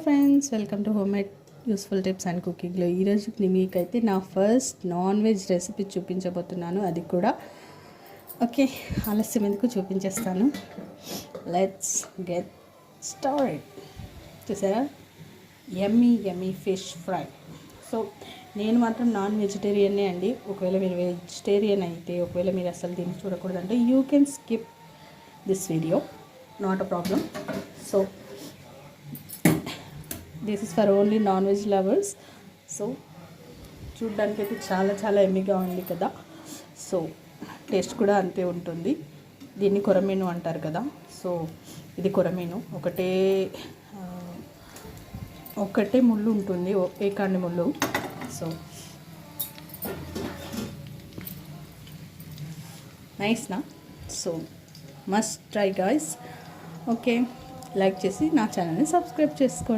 Friends, welcome to homemade useful tips and కుకింగ్లో. ఈరోజు మీకైతే నా ఫస్ట్ నాన్ వెజ్ రెసిపీ చూపించబోతున్నాను. అది కూడా ఓకే, ఆలస్యం ఎందుకు చూపించేస్తాను. Let's get start. చూసారా, యమ్మీ యమ్మీ ఫిష్ ఫ్రై. సో నేను మాత్రం నాన్ వెజిటేరియనే అండి. ఒకవేళ మీరు వెజిటేరియన్ అయితే, ఒకవేళ మీరు అసలు దీన్ని చూడకూడదంటే you can skip this video, not a problem. So this is for only non veg lovers. So చూడ్డానికి అయితే చాలా చాలా ఎమ్మిగా ఉంది కదా. సో టేస్ట్ కూడా అంతే ఉంటుంది. దీన్ని కొరమీను అంటారు కదా. సో ఇది కొరమీను. ఒకటే ముళ్ళు ఉంటుంది, ఏకాండి ముళ్ళు. సో నైస్నా. So must try guys. Okay, like చేసి నా ఛానల్ని సబ్స్క్రైబ్ చేసుకోండి.